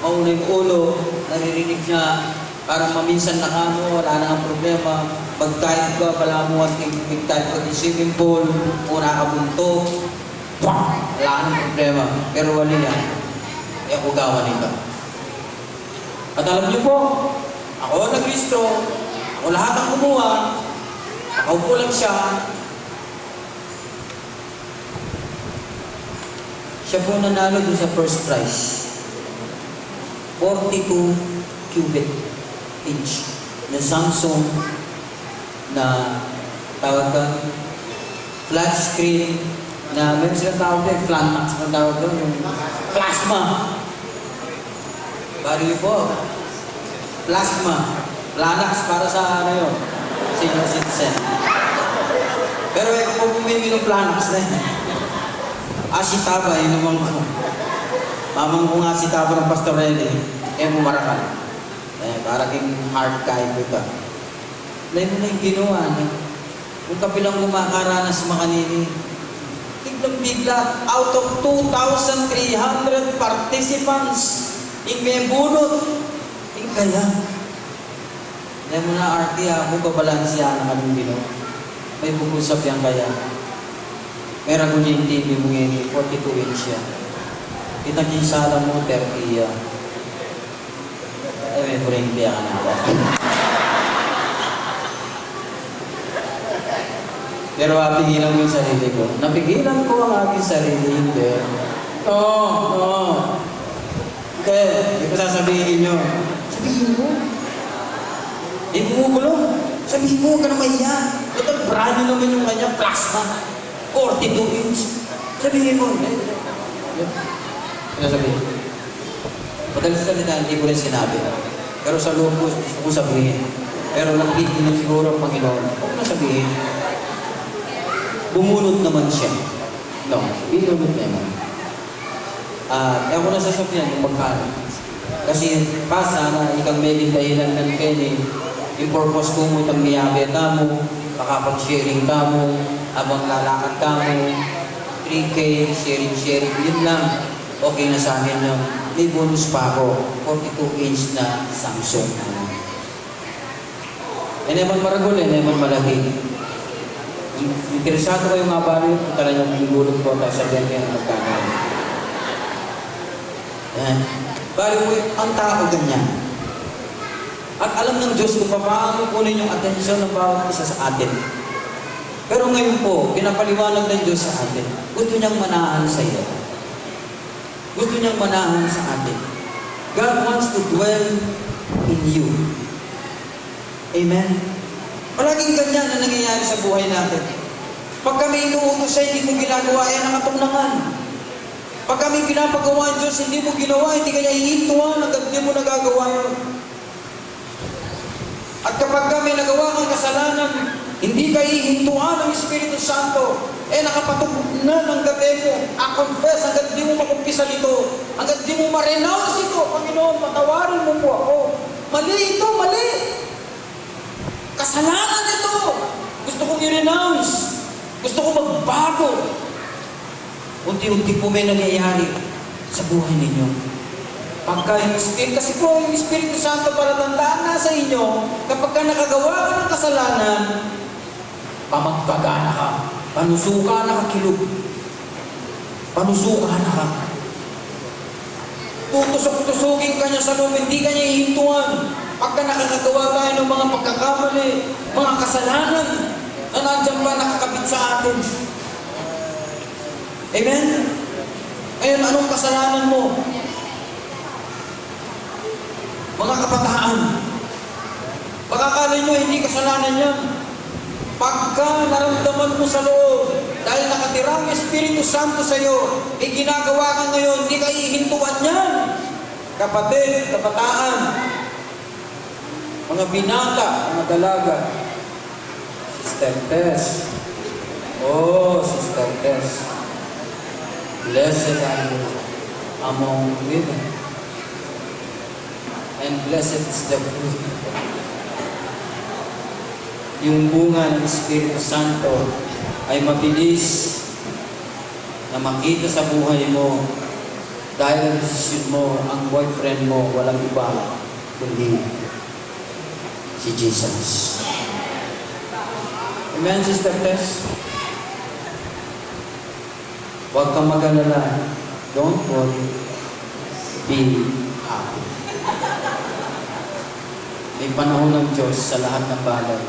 Mauna yung ulo, naririnig niya, parang maminsan na kamo, wala na ang problema. Mag-dive ka, palamuhan, mag-dive ka ng swimming pool, una ka bunto, wala nang problema. Pero wali yan, ako gawanin ka. At alam niyo po, ako nag-restro, ako lahat ang kumuha, nakaupo lang siya. Siya po nanalo dun sa first prize. 42 cubic inch na Samsung na tawag doon, flat screen na meron silang tawag doon, flat max na tawag doon, yung plasma. Bari po, plasma. Planax para sa ano yun, senior citizen. Pero kung bumili ng Planax na yun, asitaba, yun naman ko. Mamang ko nga asitaba ng Pastorelli, bumarakal. Para king hard kain ko ito. Dahil mo na yung ginawa niya. Kung kapilang kumakaranas makanini, biglang out of 2,300 participants, may bunot, kaya. Dahil mo na RT ako, babalansiya na kami dino. May bugusap yan kaya. May ragunin TV mo ngayon, 42 inch yan. Kita niyo yung sala mo, 30 yan. May buring biya ka na ako. Pero pigilan mo yung sarili ko. Napigilan ko ang aking sarili, hindi. No. Hindi ko sasabihin nyo. Sabihin mo. Hindi mo gulong. Sabihin mo, huwag ka na mahiya. Ito, brand new naman yung kanya, plasma. 42 inch. Sabihin mo. Ano sabihin? Madalas salita, hindi ko rin sinabi. Pero sa loob ko, gusto ko sabihin. Pero nakikita na siguro ang Panginoon. Huwag na sabihin. Bumunot naman siya. No, binunot naman. Ako na sasabihan yung magkano. Kasi pasa na ikang may dahilan ng Kenny, yung purpose ko mo itang niyabe ka mo, makapag-sharing ka mo, habang lalakad ka mo, 3K, sharing, yun lang. Okay na sa akin yung may bonus pa ako, 42 inch na Samsung. Naman maragol, naman malaki. Interesado kayo nga ba rin kung talagang pinulog po tayo sa ganyan ang magkano. Bali mo, ang tao ganyan. At alam ng Diyos kung paano kunin yung atensyon ng bawat isa sa atin. Pero ngayon po, pinapaliwanag ng Diyos sa atin. Gusto niyang manahan sa iyo. Gusto niyang manahan sa atin. God wants to dwell in you. Amen? Palaging ganyan na nangyayari sa buhay natin. Pag kami inuutos siya, hindi mo ginagawa, yan ang katumnakan. Pag kami pinapagawa ang Diyos, hindi mo ginawa, hindi kanya ihintuan, hanggang hindi mo nagagawa yun. At kapag kami nagawa ng kasalanan, hindi ka ihintuan ng Espiritu Santo, nakapatok na ng gabi mo, confess, hanggang di mo makumpisa nito, hanggang di mo ma-renounce ito, Panginoon, patawarin mo po ako. Mali ito, mali. Kasalanan ito. Gusto kong i-renounce. Gusto kong magbago. Unti-unti po may nangyayari sa buhay ninyo. Pagka yung Espiritu, kasi po yung Espiritu Santo para tandaan na sa inyo, kapag ka nakagawa ka ng kasalanan, pamagbagana ka, panusuka na ka kilog. Panusuka na ka. Tutusok-tusukin ka niya sa loob, hindi ka niya ihintuan. Pagka nakakagawa tayo ng mga pagkakamali, mga kasalanan, na nandiyan ba nakakabit sa atin. Amen? Ngayon, anong kasalanan mo? Mga kabataan, Baka akala nyo, hindi kasalanan yan. Pagka naramdaman mo sa loob, dahil nakatira ang Espiritu Santo sa iyo, ginagawa ka ngayon, hindi ka ihintuan yan. Kapatid, kabataan, mga binata, mga dalaga, Sister Tess. Oh, Sister Tess. Blessed are you among women. And blessed is the fruit. Yung bunga ng Espiritu Santo ay mabilis na makita sa buhay mo dahil ang desisyon mo, ang boyfriend mo, walang iba kundi si Jesus. Amen, Sister Tess? Huwag kang mag-alala. Don't worry. Be happy. May panahon ng Diyos sa lahat ng bagay.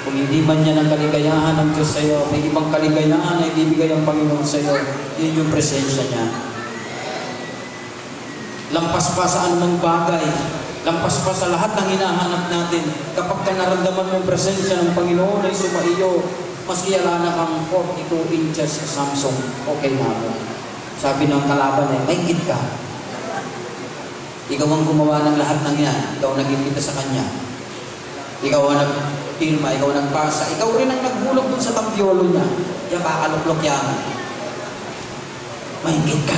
Kung hindi man yan ang kaligayahan ng Diyos sa iyo, may ibang kaligayahan na ibibigay ang Panginoon sa iyo. Yun yung presensya niya. Lampas pa sa anumang bagay. Lampas pa sa lahat ng hinahanap natin. Kapag ka naramdaman mo yung presensya ng Panginoon ay sumaiyo, maski ala na kang 42 inches sa Samsung, okay na ako. Sabi ng kalaban ay, may git ka. Ikaw ang gumawa ng lahat ng yan. Ikaw ang naging kita sa Kanya. Ikaw ang nagpirma, ikaw ang nagpasa. Ikaw rin ang naghulog dun sa tampiolo niya. Kaya bakaluklok yan. May git ka.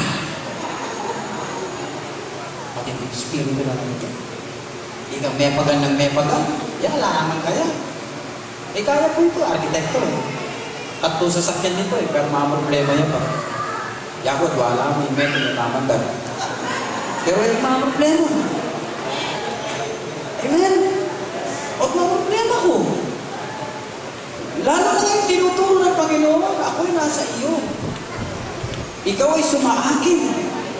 Pati yung Espiritu na naman. Ikaw mepagan ng mepagan. Yan, laman kaya. Kaya po ito, arkitekto eh. At ito sasakyan nito eh, pero mga problema niya pa. Yakot, wala mo yung meto na naman. Pero yung mga problema. Amen? At mga problema ko. Lalo na yung tinuturo ng Panginoon, ako'y nasa iyo. Ikaw ay sumaakin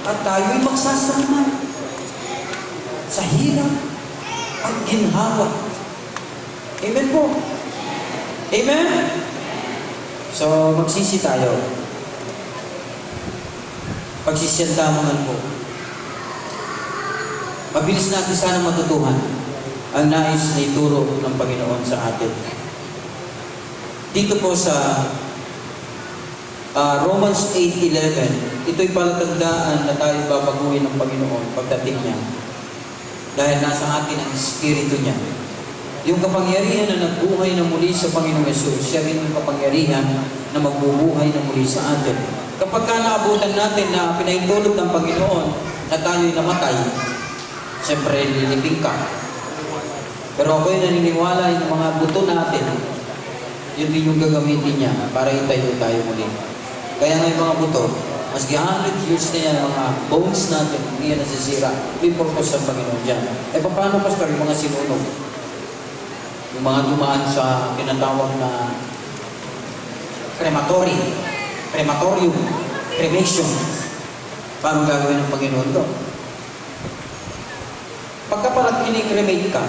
at tayo'y magsasama sa hirap at ginhawa. Amen po. Amen? So, magsisi tayo. Pagsisyantamangan po. Mabilis natin sana matutuhan ang nais na ituro ng Panginoon sa atin. Dito po sa Romans 8:11, ito'y palatandaan na tayo babaguhin ng Panginoon pagdating niya. Dahil nasa atin ang Espiritu niya. Yung kapangyarihan na nagbuhay na muli sa Panginoong Yesus, siya rin yung kapangyarihan na magbubuhay na muli sa atin. Kapag ka naabutan natin na pinahintulot ng Panginoon na tayo'y namatay, siyempre liliping ka. Pero ako'y naniniwala yung mga buto natin, yun din yung gagamitin niya para itayo tayo muli. Kaya nga yung mga buto, maski 100 years na yan, mga bones natin, hindi yan nasisira. May purpose ng Panginoon dyan. Eh, paano, Pastor, yung mga sinunog? Yung mga dumaan sa tinatawag na crematorium, cremation. Paano gagawin ng Panginoon to? Pagka parang kinikremate ka,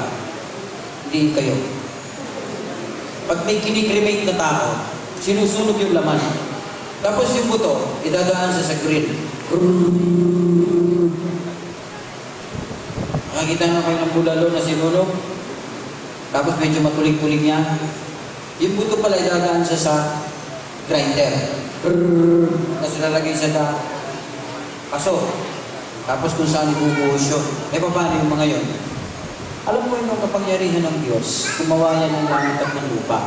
hindi kayo. Pag may kinikremate na tao, sinusunog yung laman. Tapos yung buto, idadaan sa grill. Nakakita na kayo ng bulalo na sinunog. Tapos medyo matuling-tuling yan. Yung buto pala idadaan siya sa grinder. Tapos ilalagay siya sa kaso. Tapos kung saan ibubuhos yun. Eh, paano yung mga yun? Alam mo yung kapangyarihan ng Diyos, gumawa yan ng langit at ng lupa.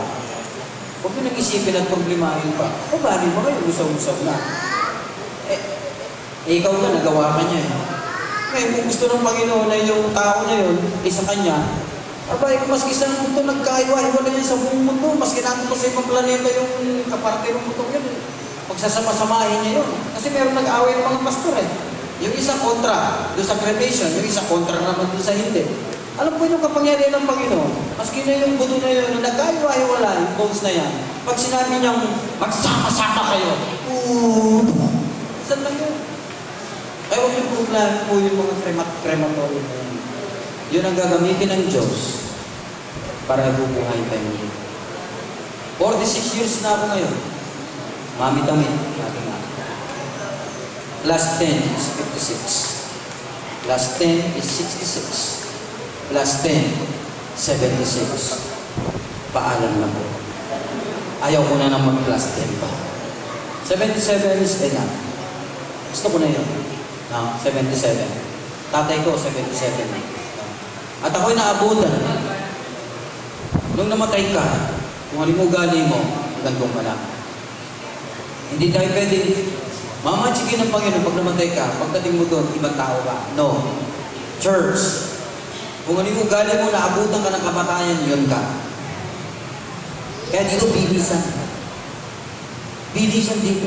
Huwag mo nag-isipin at problemahin pa. Paano yung mga yun? Usaw-usaw na. Ikaw na, nagawa ka niya eh. Ngayon, kung gusto ng Panginoon na yung tao na yun, isa kanya, abay, maski isang mundo nagkaiwa-iwala yan sa buong mundo, maski natin pa sa ibang planeta yung kaparte ng mundo yun. Pagsasama-samahin niya yun. Kasi meron nag-away ng mga pastor eh. Yung isa kontra, doon sa cremation, yung isa kontra naman doon sa hindi. Alam mo yung kapangyarihan ng Panginoon, maski na yung buto na yun, nagkaiwa-iwala yung bones na yan. Pag sinabi niyang, magsama-sama kayo, saan lang yun? Ay, huwag yung problema po yung mga crematorium na yan. Yun ang gagamitin ng Diyos para ibubuhay tayo. 46 years na ako ngayon. Mami-damit. Last 10 is 56. Last 10 is 66. plus 10, 76. Paalam na po. Ayaw ko na mag-plus 10 pa. 77 is enough. Gusto ko na yun. 77. Tatay ko, 77. At ako'y naabutan. Nung namatay ka, kung ano mo ugali mo, gantong ka na. Hindi tayo pwede mamatsigin ng Panginoon pag namatay ka, pagdating mo doon, ibang tao ka. No. Church, kung ano mo ugali mo, naabutan ka ng kamatayan, yun ka. Kaya dito, bilisan. Bilisan dito.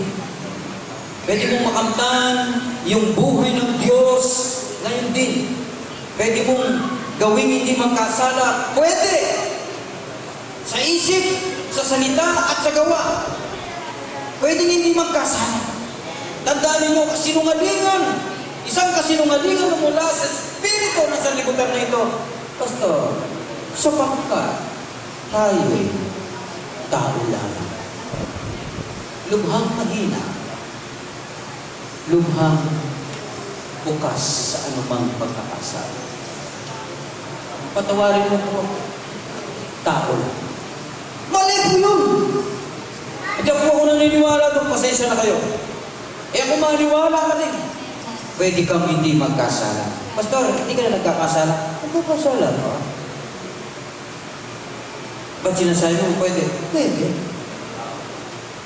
Pwede mong makamtan yung buhay ng Diyos ngayon din. Pwede mong gawing hindi magkasala. Pwede! Sa isip, sa salita, at sa gawa. Pwede hindi magkasala. Tandaan ninyo, kasinungalingan. Isang kasinungalingan na mula sa Espiritu na sa libutan na ito. Pastor, sapagkat tayo'y tao lamang. Lubhang mahina. Lubhang bukas sa anumang pagkakasala. Patawarin mo po, tao lang. Mali po yun! Hindi po ako naniniwala doon, pasensya na kayo. Kung maniwala ka rin, pwede kang hindi magkasala. Pastor, hindi ka na nagkakasala? Nagkakasala ka? Ba't sinasabi mo pwede? Pwede.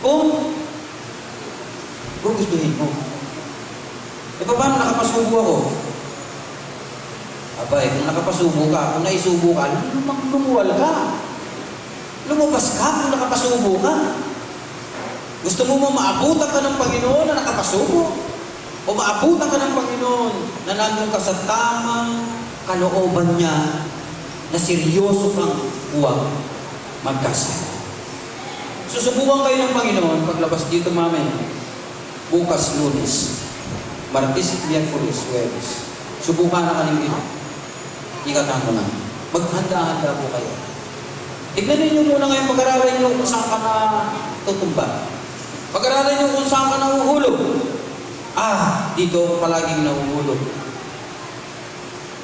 Kung gustuhin mo. Paano nakapasubo ako? Abay, kung nakapasubo ka, kung naisubo ka, lumuwal ka. Lumabas ka kung nakapasubo ka. Gusto mo maabutan ka ng Panginoon na nakapasubo? O maabutan ka ng Panginoon na nandun ka sa tamang kalooban niya na seryoso kang huwag magkasala. Susubukan kayo ng Panginoon paglabas dito mamaya. Bukas, Lunes, Martes, Miyerkules, Huwebes. Subukan na kanin ito. Ikatan ko na. Maghanda-handa po kayo. Tignan ninyo muna ngayon, pag-aralan nyo kung saan ka na tutumba. Pag-aralan nyo kung saan ka nahuhulog. Dito palaging nahuhulog.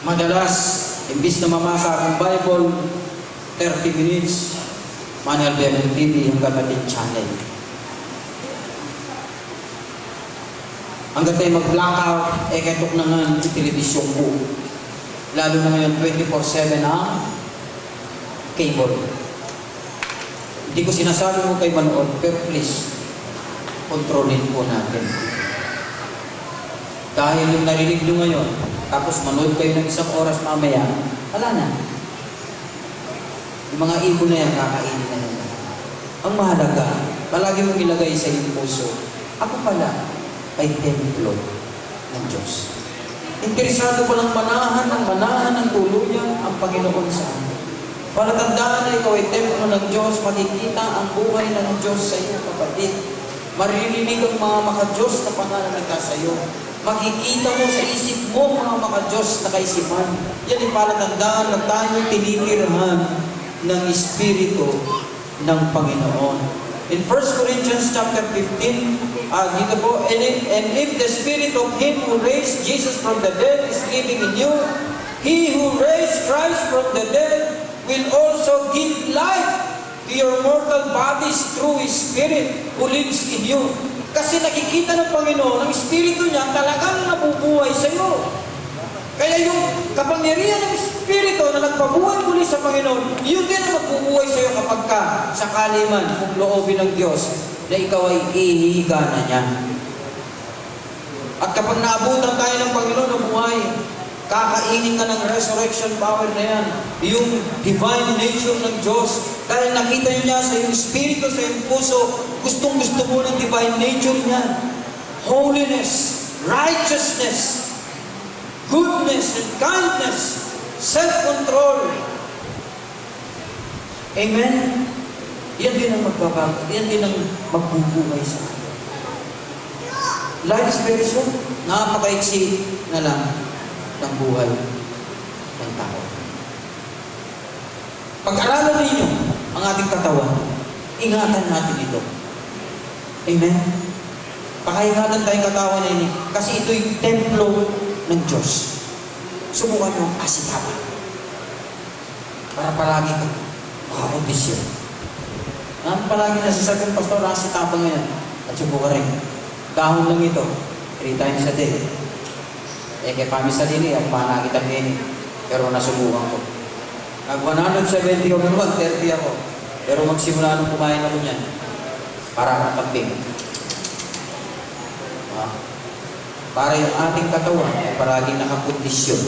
Madalas, imbis na mamasa akong Bible, 30 minutes, Manuel Bebel TV, ang Gatatin Channel. Hanggang tayo mag-blackout, ketok na nga yung telebisyon ko. Lalo na ngayon, 24/7 ang cable. Hindi ko sinasabi mo kay manood, pero please, kontrolin po natin. Dahil yung narinig nyo ngayon, tapos manood kayo ng 1 oras mamaya, wala na. Yung mga ibon na yan, kakainin na yan. Ang mahalaga, palagi mong ilagay sa iyong puso, ako pala ay templo ng Diyos. Interesado palang manahan ng tuluyan ang Panginoon sa amin. Palatandaan na ikaw ay templo ng Diyos, makikita ang buhay ng Diyos sa iyo, kapatid. Maririnig ang mga maka-Diyos na pananalita sa iyo. Makikita mo sa isip mo mga maka-Diyos na kaisipan. Yan ang palatandaan na tayo tinitirhan ng Espiritu ng Panginoon. In 1 Corinthians chapter 15, dito po, and if the Spirit of Him who raised Jesus from the dead is living in you, He who raised Christ from the dead will also give life to your mortal bodies through His Spirit who lives in you. Kasi nakikita ng Panginoon, ang Espiritu niya talagang nabubuhay sa iyo. Kaya yung kapangyarihan ng Espiritu na nagpabuhay muli sa Panginoon, yun din ang magbubuhay sa iyo kapag ka sakali man kung loobin ng Diyos na ikaw ay ihihiga na niya. At kapag naabutan tayo ng Panginoon na buhay, kakainin ka ng resurrection power na yan, yung divine nature ng Diyos. Dahil nakita niya sa iyong Espiritu, sa iyong puso, gustong-gusto mo ng divine nature niya. Holiness, righteousness, goodness and kindness, self-control. Amen? Yan din ang magbabago. Yan din ang magbubuhay sa atin. Life is very short. Napakaiksi na lang ng buhay ng tao. Pag-aralan ninyo ang ating katawan, ingatan natin ito. Amen? Pakaingatan tayong katawan na ini kasi ito'y templo ng Diyos. Subukan mo, asikapan. para palagi ka makakondisyon. Palagi nasasagot, Pastor, si tapang ngayon. At subo ka rin. Dahon lang ito. 3 times a day. Kay Pami Salini, ang panakita ngayon. Pero nasubukan ko. Nag-170 ako, 130 ako. Pero magsimula nung kumain ako niyan, para nakaping. Para yung ating katawan ay paraging nakakondisyon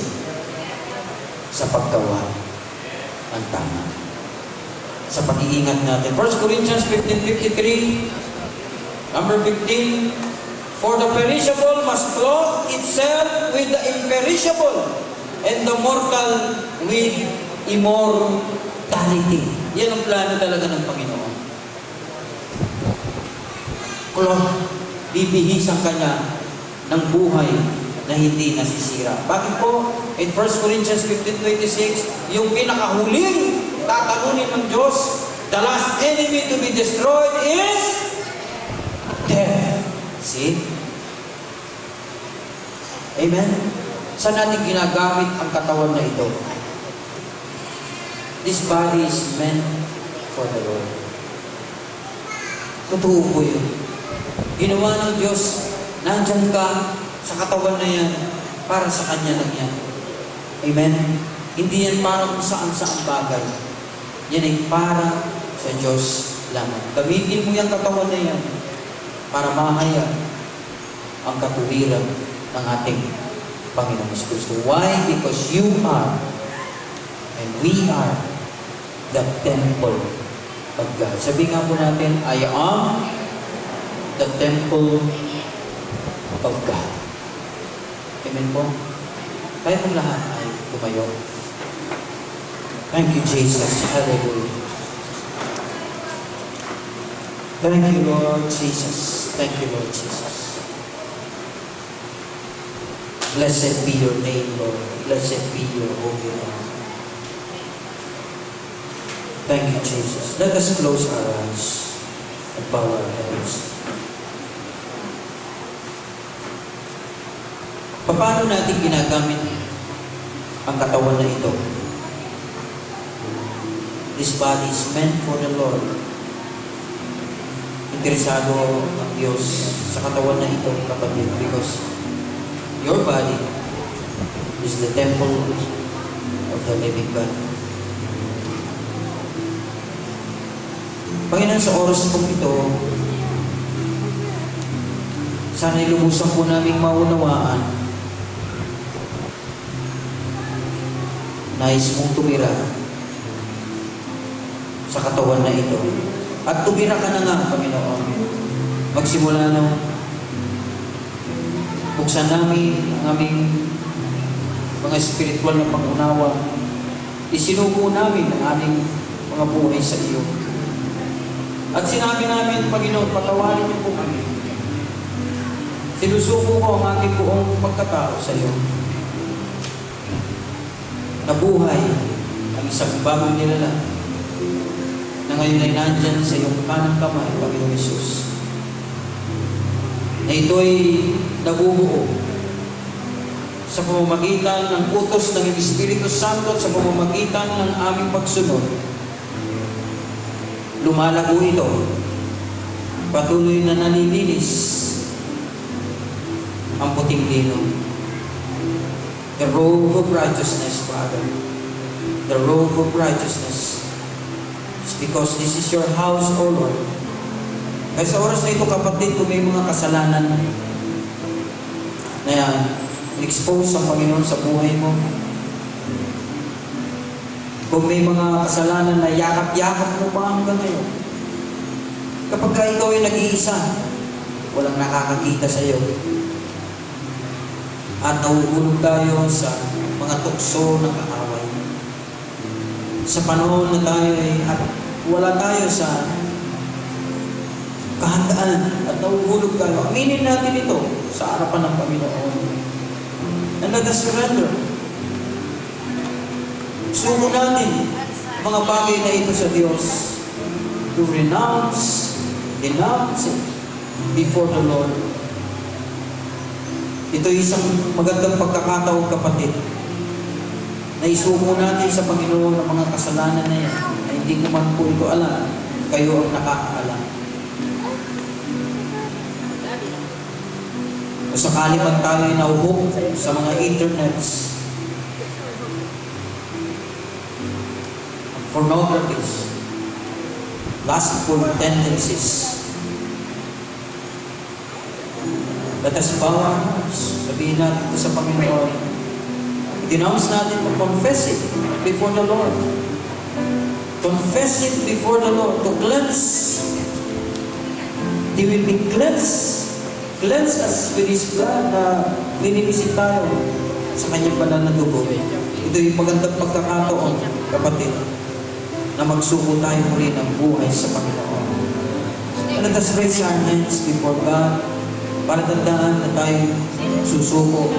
sa paggawa ng tama. Sa pag-iingat natin. 1 Corinthians 15:53, number 15, for the perishable must clothe itself with the imperishable, and the mortal with immortality. Yan ang plano talaga ng Panginoon. Clothe, bibihisan ka niya ng buhay na hindi nasisira. Bakit po? In 1 Corinthians 15:26, yung pinakahuling tatalunin ng Diyos, the last enemy to be destroyed is death. See? Amen? Saan natin ginagamit ang katawan na ito? This body is meant for the Lord. Totoo po yun. Ginawa ng Diyos, nandyan ka sa katawan na yan, para sa Kanya lang yan. Amen? Hindi yan para kung saan-saan bagay. Yan ay para sa Diyos lamang. Gamitin mo yung katawan na yan para mahayag ang katuwiran ng ating Panginoon Kristo. Why? Because you are and we are the temple of God. Sabi nga po natin, I am the temple of God. Amen po? Tayo pong lahat ay tumayo. Thank you, Jesus. Hallelujah. Thank you, Lord Jesus. Thank you, Lord Jesus. Blessed be your name, Lord. Blessed be your holy name. Thank you, Jesus. Let us close our eyes and bow our heads. Paano natin ginagamit ang katawan na ito? This body is meant for the Lord. Interesado ang Diyos sa katawan na ito, kapatid, because your body is the temple of the living God. Panginoon, sa oras pong ito, sana'y lubusan po naming maunawaan, nais mong tumira sa katawan na ito. At tumira ka na nga, Panginoon. Magsimula nung buksan namin ang aming mga spiritual na pag-unawa. Isinuko namin ang aming mga buhay sa iyo. At sinabi namin, Panginoon, patawarin niyo po kami. Sinusuko ko ang aking buong pagkatao sa iyo. Nabuhay ang isang bagong nilalang na ngayon ay nandyan sa iyong kanang kamay, Panginoon Hesus. Na ito'y nabubuo sa pamamagitan ng utos ng Espiritu Santo at sa pamamagitan ng aming pagsunod. Lumalago ito. Patuloy na nanilinis ang puting lino. The robe of righteousness, Father. The robe of righteousness. It's because this is your house, O Lord. Kaya sa oras na ito, kapatid, kung may mga kasalanan na expose ang Panginoon sa buhay mo, kung may mga kasalanan na yakap-yakap mo pa hanggang ngayon, kapag ikaw ay nag-iisa, walang nakakakita sa iyo, at nahuhulog tayo sa mga tukso ng kaaway. Sa panahon na tayo at wala tayo sa kahandaan at nahuhulog tayo, aminin natin ito sa harapan ng Panginoon. And let us surrender. Suko natin mga bagay na ito sa Diyos, to denounce it before the Lord. Ito isang magandang pagkakataon, kapatid, na Naisuko natin sa Panginoon ang mga kasalanan na yan, na hindi ko man po ito alam, kayo ang nakakaalam. Kung sakali man tayo ay nauhok sa mga internets, pornographies, lustful tendencies, let us bow our hearts. Sabihin natin ito sa Panginoon. Denounce natin to confess it before the Lord. Confess it before the Lord to cleanse. He will be cleansed. Cleanse us with His blood na linipisin tayo sa Kanyang banal na dugo. Ito yung magandang pagkakataon, kapatid, na magsuko tayo muli ng buhay sa Panginoon. And let us raise our hands before God para tandaan na tayo susuko.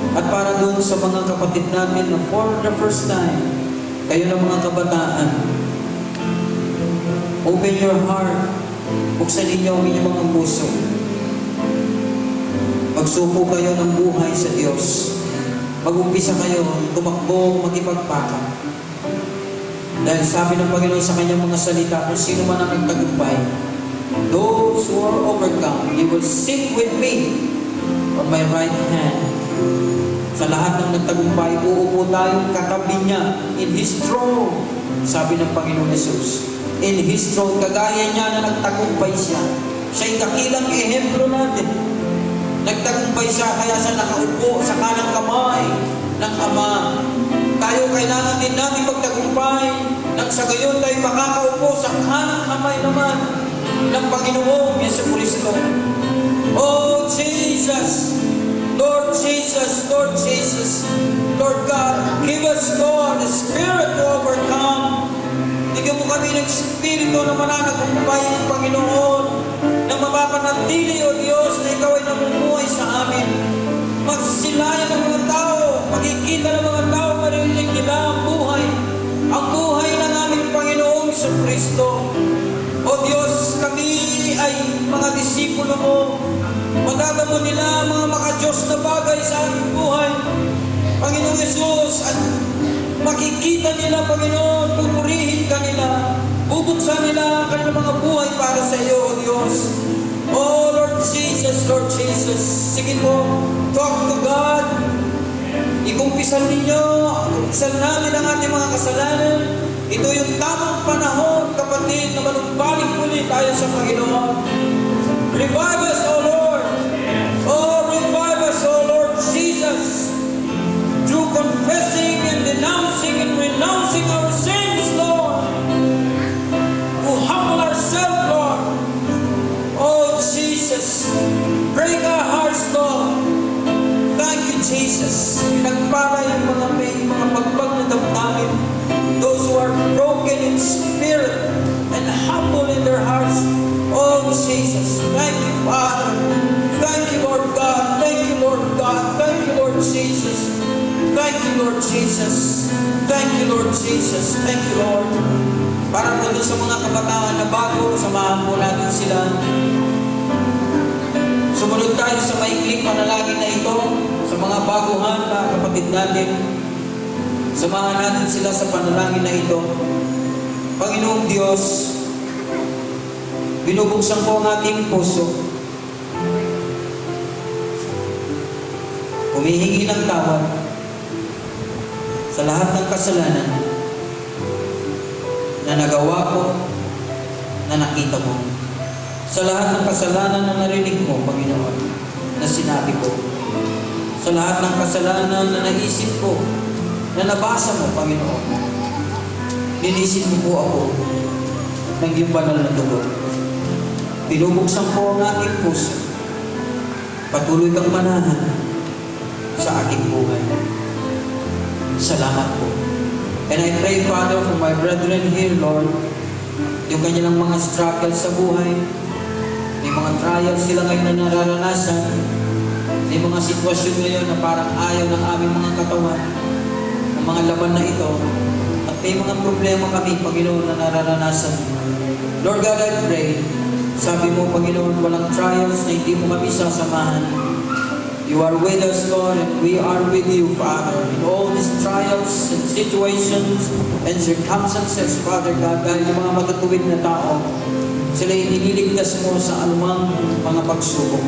At para doon sa mga kapatid natin na for the first time, kayo ng mga kabataan, open your heart, buksan ninyo ang inyong mga puso. Magsuko kayo ng buhay sa Diyos. Mag-umpisa kayo, tumakbo, magipagpaka. Dahil sabi ng Panginoon sa Kanyang mga salita, kung sino man ang nagtagumpay, those who are overcome, He will sit with me on my right hand. Sa lahat ng nagtagumpay, uupo tayong katabi niya in His throne. Sabi ng Panginoon Jesus, in His throne, kagaya niya na nagtagumpay siya. Siya'y dakilang ehemplo natin. Nagtagumpay siya, kaya siya nakaupo sa kanang kamay ng Ama. Tayo kailangan din natin magtagumpay nang sa gayon tayo makakaupo sa kanang kamay naman ng Panginoong Jesucristo. Oh Jesus, Lord Jesus, Lord Jesus, Lord God, give us, Lord, the Spirit to overcome. Bigyan mo kami ng Espiritu na mananagumpay ng Panginoon, na mapapanatili, O Diyos, na Ikaw ay namumuhay sa amin. Magsilayan ng mga tao, makikita ng mga tao, marinig nila ang buhay ng aming Panginoong Jesucristo. O Diyos, kami ay mga disipulo mo. Madadamo nila mga maka-Diyos na bagay sa aming buhay. Panginoong Jesus, at makikita nila, Panginoon, pupurihin ka nila, bubuksan nila ang kanilang mga buhay para sa iyo, O Diyos. Oh Lord Jesus, Lord Jesus, sige po, talk to God. Ikumpisan ninyo, kumpisan natin ang ating mga kasalanan. Ito yung tamang panahon, kapatid, na manumbalik muli tayo sa Panginoon. Revive us, O Lord. Oh, revive us, O Lord Jesus. Through confessing and denouncing and renouncing our sins, Lord. To humble ourselves, Lord. Oh, Jesus. Break our hearts, Lord. Thank you, Jesus. Pinagpala yung mga may mga pagbag na damdamin. Those who are broken in spirit and humble in their hearts. Oh, Jesus. Thank you, Father. Thank you, Lord God. Thank you, Lord God. Thank you, Lord Jesus. Thank you, Lord Jesus. Thank you, Lord Jesus. Thank you, Lord. Para po doon sa mga kabataan na bago, samahan po natin sila. Sumunod tayo sa maikling panalangin na ito sa mga baguhan na kapatid natin. Samahan natin sila sa panalangin na ito. Panginoong Diyos, binubuksan ko ang ating puso. Humihingi ng tawad sa lahat ng kasalanan na nagawa ko, na nakita mo. Sa lahat ng kasalanan na narinig mo, Panginoon, na sinabi ko. Sa lahat ng kasalanan na naisip ko, na nabasa mo, Panginoon. Linisin mo po ako ng iyong banal na dugo. Binubuksan ko ang aking puso. Patuloy kang manahan sa aking buhay. Salamat po. And I pray, Father, for my brethren here, Lord, yung kanilang mga struggles sa buhay, may mga trials sila ngayon na nararanasan, may mga sitwasyon ngayon na parang ayaw ng aming mga katawan, ng mga laban na ito, at may mga problema kami, Panginoon, na nararanasan. Lord God, I pray, sabi mo, Panginoon, walang trials na hindi mo kami sasamahan. You are with us, Lord, and we are with you, Father. In all these trials, situations and circumstances, Father God, dahil yung mga matutuwid na tao, sila iniligtas mo sa anumang mga pagsubok.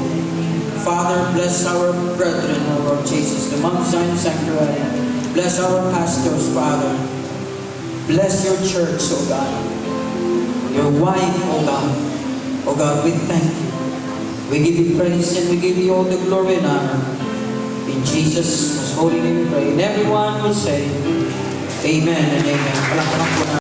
Father, bless our brethren, O Lord Jesus, the Mount Zion Sanctuary. Bless our pastors, Father. Bless your church, O God. Your wife, O God. O God, we thank you. We give you praise and we give you all the glory and honor. In Jesus' most holy name we pray. And everyone will say, Amen and Amen. Palakpakan po natin.